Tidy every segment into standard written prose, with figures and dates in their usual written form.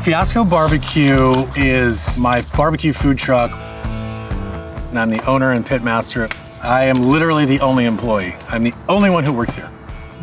Fiasco BBQ is my barbecue food truck, and I'm the owner and pit master. I am literally the only employee. I'm the only one who works here.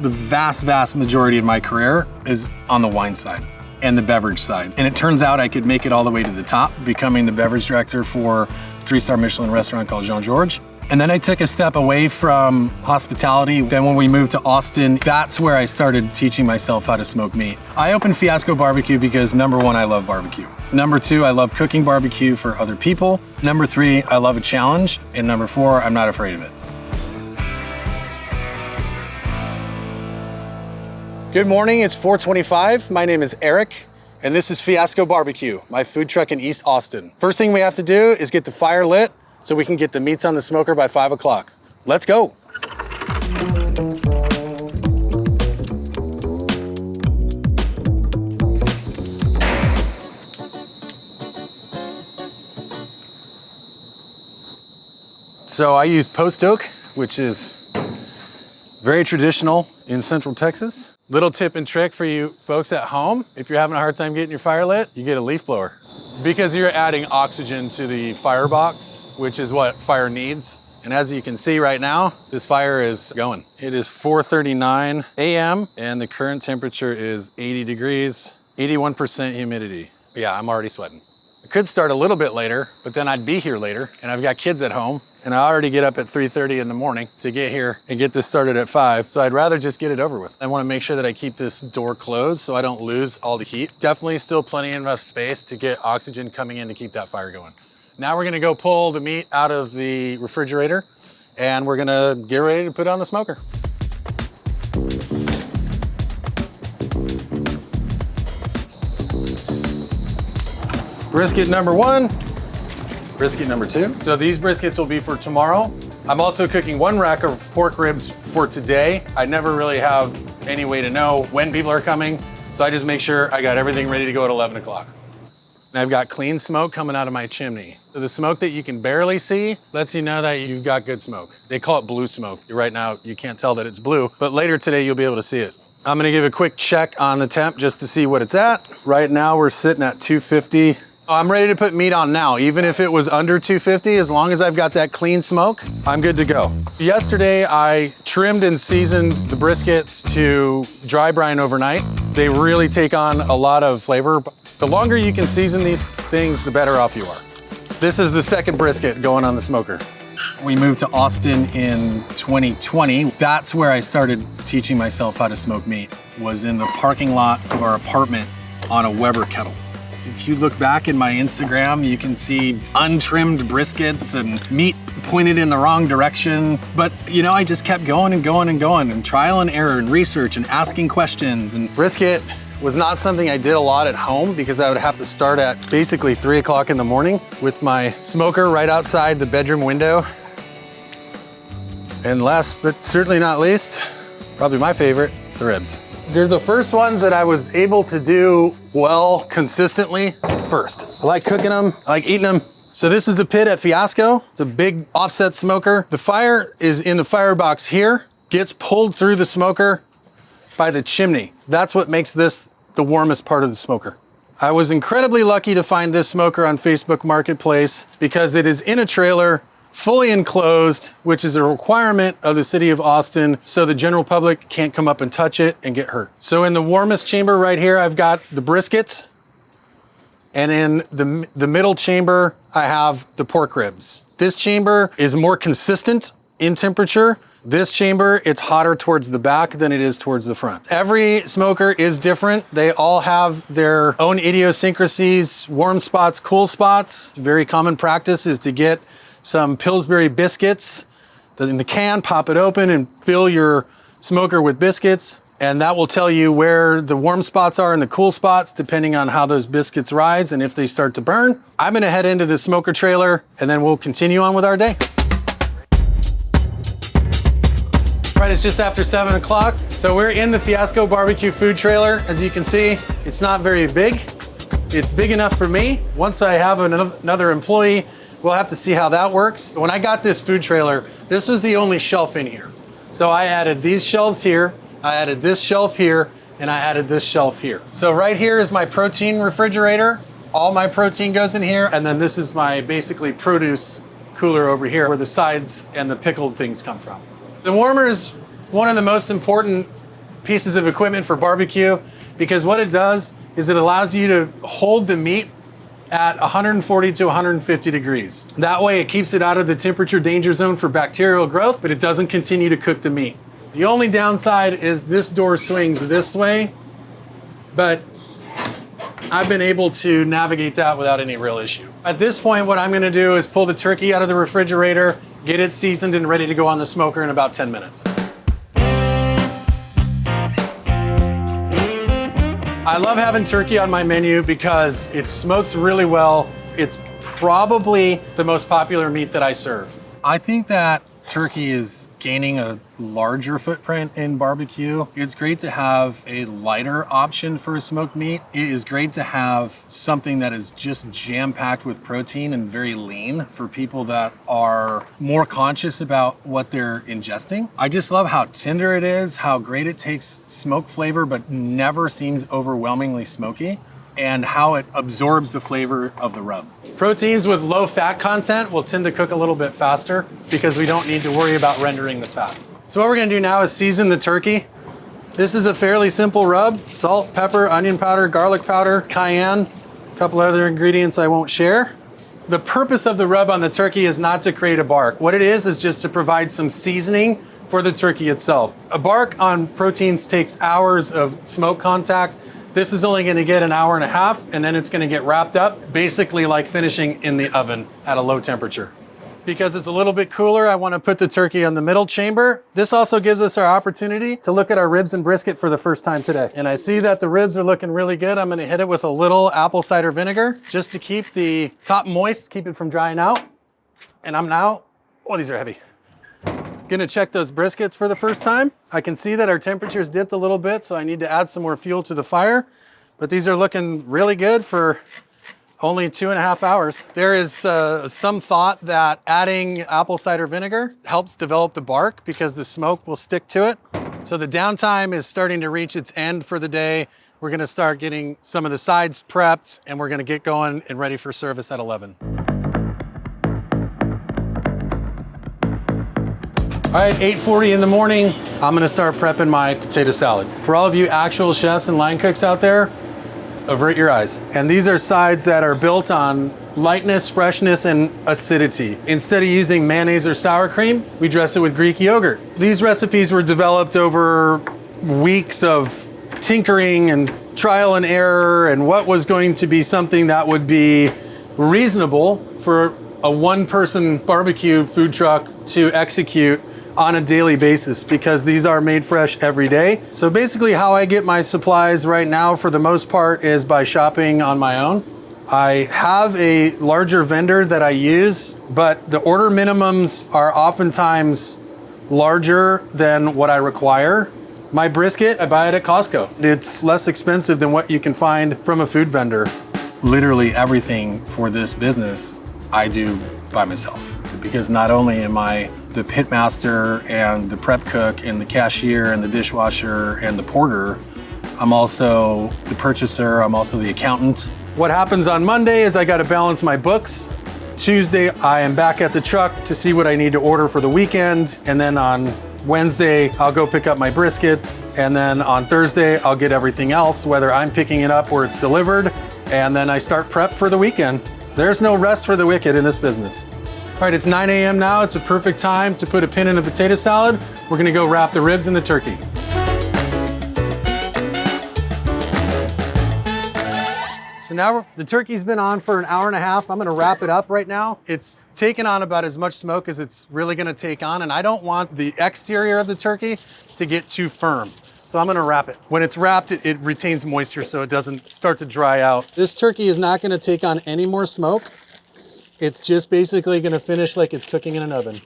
The vast majority of my career is on the wine side and the beverage side. And it turns out I could make it all the way to the top, becoming the beverage director for a 3-star Michelin restaurant called Jean-Georges. And then I took a step away from hospitality. Then when we moved to Austin, that's where I started teaching myself how to smoke meat. I opened Fiasco BBQ because number 1, I love barbecue. Number 2, I love cooking barbecue for other people. Number 3, I love a challenge. And number 4, I'm not afraid of it. Good morning, it's 4:25. My name is Eric, and this is Fiasco BBQ, my food truck in East Austin. First thing we have to do is get the fire lit so we can get the meats on the smoker by 5 o'clock. Let's go. So I use post oak, which is very traditional in Central Texas. Little tip and trick for you folks at home, if you're having a hard time getting your fire lit, you get a leaf blower. Because you're adding oxygen to the firebox, which is what fire needs. And as you can see right now, this fire is going. It is 4:39 a.m. and the current temperature is 80 degrees, 81% humidity. Yeah, I'm already sweating. I could start a little bit later, but then I'd be here later, and I've got kids at home, and I already get up at 3:30 in the morning to get here and get this started at 5. So I'd rather just get it over with. I want to make sure that I keep this door closed so I don't lose all the heat. Definitely still plenty enough space to get oxygen coming in to keep that fire going. Now we're gonna go pull the meat out of the refrigerator, and we're gonna get ready to put it on the smoker. Brisket number 1. Brisket number 2. So these briskets will be for tomorrow. I'm also cooking 1 rack of pork ribs for today. I never really have any way to know when people are coming, so I just make sure I got everything ready to go at 11 o'clock. And I've got clean smoke coming out of my chimney. So the smoke that you can barely see lets you know that you've got good smoke. They call it blue smoke. Right now, you can't tell that it's blue, but later today, you'll be able to see it. I'm gonna give a quick check on the temp just to see what it's at. Right now, we're sitting at 250. I'm ready to put meat on now. Even if it was under 250, as long as I've got that clean smoke, I'm good to go. Yesterday, I trimmed and seasoned the briskets to dry brine overnight. They really take on a lot of flavor. The longer you can season these things, the better off you are. This is the second brisket going on the smoker. We moved to Austin in 2020. That's where I started teaching myself how to smoke meat, was in the parking lot of our apartment on a Weber kettle. If you look back in my Instagram, you can see untrimmed briskets and meat pointed in the wrong direction. But you know, I just kept going and going and going, and trial and error and research and asking questions. And brisket was not something I did a lot at home because I would have to start at basically 3 o'clock in the morning with my smoker right outside the bedroom window. And last but certainly not least, probably my favorite, the ribs. They're the first ones that I was able to do well consistently first. I like cooking them, I like eating them. So this is the pit at Fiasco. It's a big offset smoker. The fire is in the firebox here, gets pulled through the smoker by the chimney. That's what makes this the warmest part of the smoker. I was incredibly lucky to find this smoker on Facebook Marketplace because it is in a trailer, fully enclosed, which is a requirement of the city of Austin, so the general public can't come up and touch it and get hurt. So in the warmest chamber right here, I've got the briskets, and in the middle chamber, I have the pork ribs. This chamber is more consistent in temperature. This chamber, it's hotter towards the back than it is towards the front. Every smoker is different. They all have their own idiosyncrasies, warm spots, cool spots. Very common practice is to get some Pillsbury biscuits in the can, pop it open and fill your smoker with biscuits. And that will tell you where the warm spots are and the cool spots, depending on how those biscuits rise and if they start to burn. I'm gonna head into the smoker trailer and then we'll continue on with our day. All right, it's just after 7 o'clock. So we're in the Fiasco BBQ food trailer. As you can see, it's not very big. It's big enough for me. Once I have another employee, we'll have to see how that works. When I got this food trailer, this was the only shelf in here. So I added these shelves here, I added this shelf here, and I added this shelf here. So right here is my protein refrigerator. All my protein goes in here, and then this is my basically produce cooler over here where the sides and the pickled things come from. The warmer is one of the most important pieces of equipment for barbecue because what it does is it allows you to hold the meat at 140 to 150 degrees. That way it keeps it out of the temperature danger zone for bacterial growth, but it doesn't continue to cook the meat. The only downside is this door swings this way, but I've been able to navigate that without any real issue. At this point, what I'm gonna do is pull the turkey out of the refrigerator, get it seasoned and ready to go on the smoker in about 10 minutes. I love having turkey on my menu because it smokes really well. It's probably the most popular meat that I serve. I think that turkey is gaining a larger footprint in barbecue. It's great to have a lighter option for a smoked meat. It is great to have something that is just jam-packed with protein and very lean for people that are more conscious about what they're ingesting. I just love how tender it is, how great it takes smoke flavor, but never seems overwhelmingly smoky, and how it absorbs the flavor of the rub. Proteins with low fat content will tend to cook a little bit faster because we don't need to worry about rendering the fat. So what we're gonna do now is season the turkey. This is a fairly simple rub: salt, pepper, onion powder, garlic powder, cayenne, a couple other ingredients I won't share. The purpose of the rub on the turkey is not to create a bark. What it is just to provide some seasoning for the turkey itself. A bark on proteins takes hours of smoke contact. This is only gonna get an hour and a half, and then it's gonna get wrapped up, basically like finishing in the oven at a low temperature. Because it's a little bit cooler, I wanna put the turkey on the middle chamber. This also gives us our opportunity to look at our ribs and brisket for the first time today. And I see that the ribs are looking really good. I'm gonna hit it with a little apple cider vinegar just to keep the top moist, keep it from drying out. And I'm now, oh, these are heavy. Gonna check those briskets for the first time. I can see that our temperature's dipped a little bit, so I need to add some more fuel to the fire. But these are looking really good for only 2.5 hours. There is some thought that adding apple cider vinegar helps develop the bark because the smoke will stick to it. So the downtime is starting to reach its end for the day. We're gonna start getting some of the sides prepped, and we're gonna get going and ready for service at 11. All right, 8:40 in the morning, I'm gonna start prepping my potato salad. For all of you actual chefs and line cooks out there, avert your eyes. And these are sides that are built on lightness, freshness, and acidity. Instead of using mayonnaise or sour cream, we dress it with Greek yogurt. These recipes were developed over weeks of tinkering and trial and error, and what was going to be something that would be reasonable for a one-person barbecue food truck to execute on a daily basis, because these are made fresh every day. So basically how I get my supplies right now for the most part is by shopping on my own. I have a larger vendor that I use, but the order minimums are oftentimes larger than what I require. My brisket, I buy it at Costco. It's less expensive than what you can find from a food vendor. Literally everything for this business I do by myself, because not only am I the pit master and the prep cook and the cashier and the dishwasher and the porter, I'm also the purchaser, I'm also the accountant. What happens on Monday is I gotta balance my books. Tuesday, I am back at the truck to see what I need to order for the weekend. And then on Wednesday, I'll go pick up my briskets. And then on Thursday, I'll get everything else, whether I'm picking it up or it's delivered. And then I start prep for the weekend. There's no rest for the wicked in this business. All right, it's 9 a.m. now. It's a perfect time to put a pin in the potato salad. We're gonna go wrap the ribs and the turkey. So now the turkey's been on for an hour and a half. I'm gonna wrap it up right now. It's taken on about as much smoke as it's really gonna take on, and I don't want the exterior of the turkey to get too firm. So I'm gonna wrap it. When it's wrapped, it retains moisture so it doesn't start to dry out. This turkey is not gonna take on any more smoke. It's just basically gonna finish like it's cooking in an oven.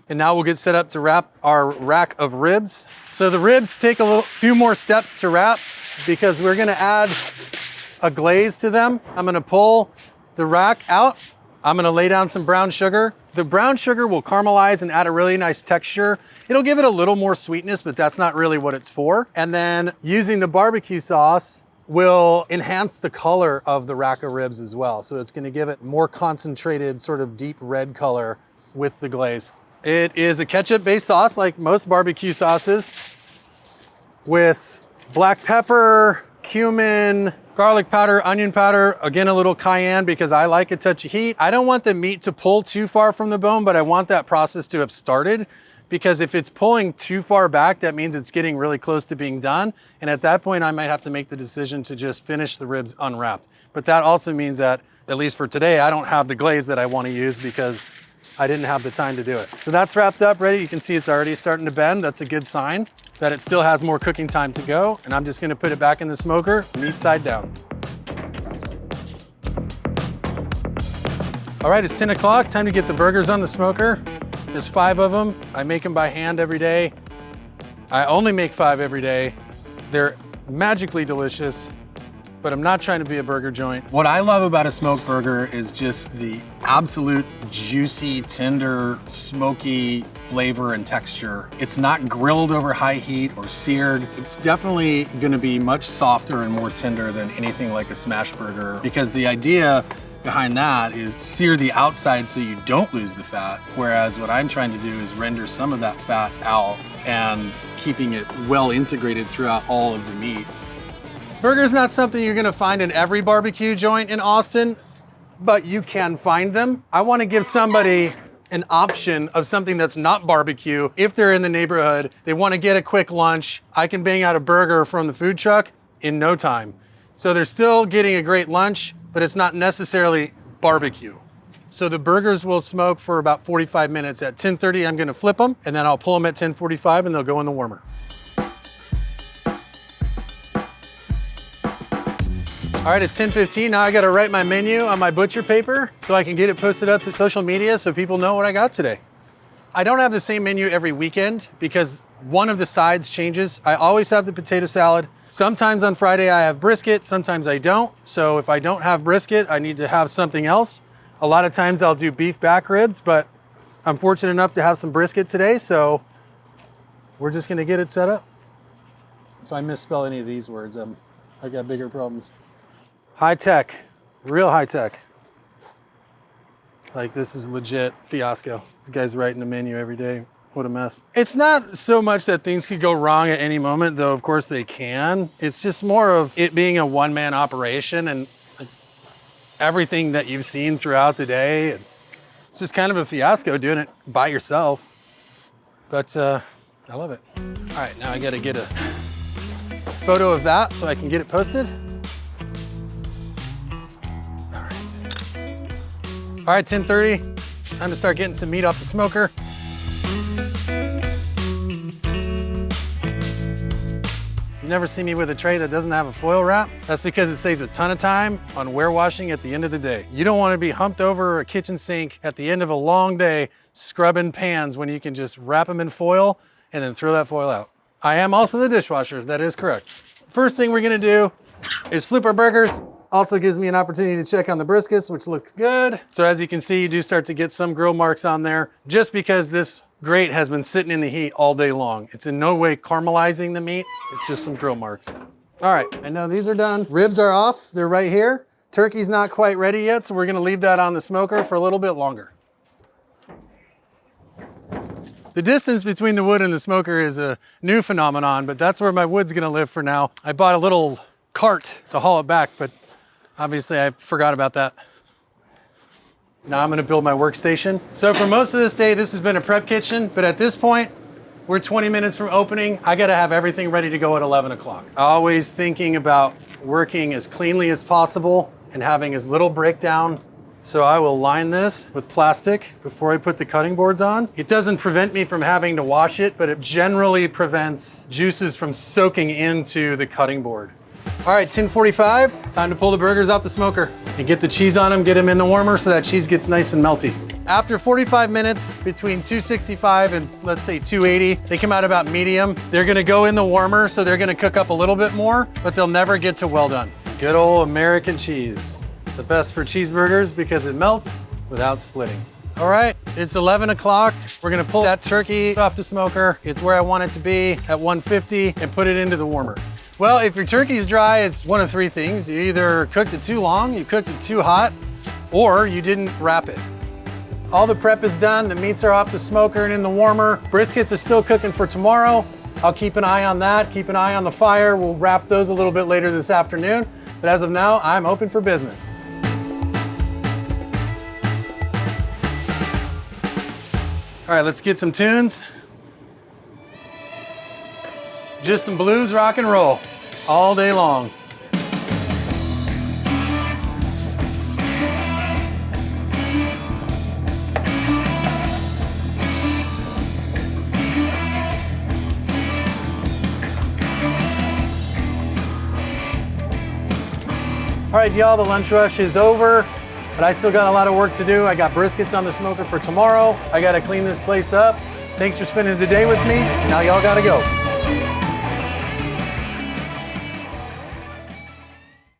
And now we'll get set up to wrap our rack of ribs. So the ribs take a few more steps to wrap because we're gonna add a glaze to them. I'm gonna pull the rack out I'm gonna lay down some brown sugar. The brown sugar will caramelize and add a really nice texture. It'll give it a little more sweetness, but that's not really what it's for. And then using the barbecue sauce will enhance the color of the rack of ribs as well. So it's gonna give it more concentrated, sort of deep red color with the glaze. It is a ketchup-based sauce like most barbecue sauces with black pepper, cumin, garlic powder, onion powder, again, a little cayenne because I like a touch of heat. I don't want the meat to pull too far from the bone, but I want that process to have started because if it's pulling too far back, that means it's getting really close to being done. And at that point, I might have to make the decision to just finish the ribs unwrapped. But that also means that, at least for today, I don't have the glaze that I want to use because I didn't have the time to do it. So that's wrapped up, ready. You can see it's already starting to bend. That's a good sign that it still has more cooking time to go. And I'm just gonna put it back in the smoker, meat side down. All right, it's 10 o'clock, time to get the burgers on the smoker. There's 5 of them. I make them by hand every day. I only make 5 every day. They're magically delicious, but I'm not trying to be a burger joint. What I love about a smoked burger is just the absolute juicy, tender, smoky flavor and texture. It's not grilled over high heat or seared. It's definitely gonna be much softer and more tender than anything like a smash burger because the idea behind that is sear the outside so you don't lose the fat, whereas what I'm trying to do is render some of that fat out and keeping it well integrated throughout all of the meat. Burger's not something you're gonna find in every barbecue joint in Austin, but you can find them. I wanna give somebody an option of something that's not barbecue. If they're in the neighborhood, they wanna get a quick lunch, I can bang out a burger from the food truck in no time. So they're still getting a great lunch, but it's not necessarily barbecue. So the burgers will smoke for about 45 minutes. At 10:30, I'm gonna flip them, and then I'll pull them at 10:45 and they'll go in the warmer. All right, it's 10:15. Now I gotta write my menu on my butcher paper so I can get it posted up to social media so people know what I got today. I don't have the same menu every weekend because one of the sides changes. I always have the potato salad. Sometimes on Friday I have brisket, sometimes I don't. So if I don't have brisket, I need to have something else. A lot of times I'll do beef back ribs, but I'm fortunate enough to have some brisket today, so we're just gonna get it set up. If I misspell any of these words, I got bigger problems. High tech, real high tech. Like this is legit fiasco. This guy's writing the menu every day. What a mess. It's not so much that things could go wrong at any moment, though of course they can. It's just more of it being a one-man operation and everything that you've seen throughout the day. It's just kind of a fiasco doing it by yourself. But I love it. All right, now I gotta get a photo of that so I can get it posted. All right, 10:30, time to start getting some meat off the smoker. You never see me with a tray that doesn't have a foil wrap. That's because it saves a ton of time on warewashing at the end of the day. You don't want to be humped over a kitchen sink at the end of a long day scrubbing pans when you can just wrap them in foil and then throw that foil out. I am also the dishwasher, that is correct. First thing we're gonna do is flip our burgers. Also gives me an opportunity to check on the briskets, which looks good. So as you can see, you do start to get some grill marks on there just because this grate has been sitting in the heat all day long. It's in no way caramelizing the meat, it's just some grill marks. All right, I know these are done. Ribs are off, they're right here. Turkey's not quite ready yet, so we're gonna leave that on the smoker for a little bit longer. The distance between the wood and the smoker is a new phenomenon, but that's where my wood's gonna live for now. I bought a little cart to haul it back, but obviously I forgot about that. Now I'm gonna build my workstation. So for most of this day, this has been a prep kitchen, but at this point, we're 20 minutes from opening. I gotta have everything ready to go at 11 o'clock. Always thinking about working as cleanly as possible and having as little breakdown. So I will line this with plastic before I put the cutting boards on. It doesn't prevent me from having to wash it, but it generally prevents juices from soaking into the cutting board. All right, 10:45, time to pull the burgers out the smoker and get the cheese on them, get them in the warmer so that cheese gets nice and melty. After 45 minutes, between 265 and let's say 280, they come out about medium. They're gonna go in the warmer, so they're gonna cook up a little bit more, but they'll never get to well done. Good old American cheese. The best for cheeseburgers because it melts without splitting. All right, it's 11 o'clock. We're gonna pull that turkey off the smoker. It's where I want it to be at 150 and put it into the warmer. Well, if your turkey's dry, it's one of three things. You either cooked it too long, you cooked it too hot, or you didn't wrap it. All the prep is done. The meats are off the smoker and in the warmer. Briskets are still cooking for tomorrow. I'll keep an eye on that, keep an eye on the fire. We'll wrap those a little bit later this afternoon. But as of now, I'm open for business. All right, let's get some tunes. Just some blues, rock and roll, all day long. All right, y'all, the lunch rush is over, but I still got a lot of work to do. I got briskets on the smoker for tomorrow. I gotta clean this place up. Thanks for spending the day with me. Now y'all gotta go.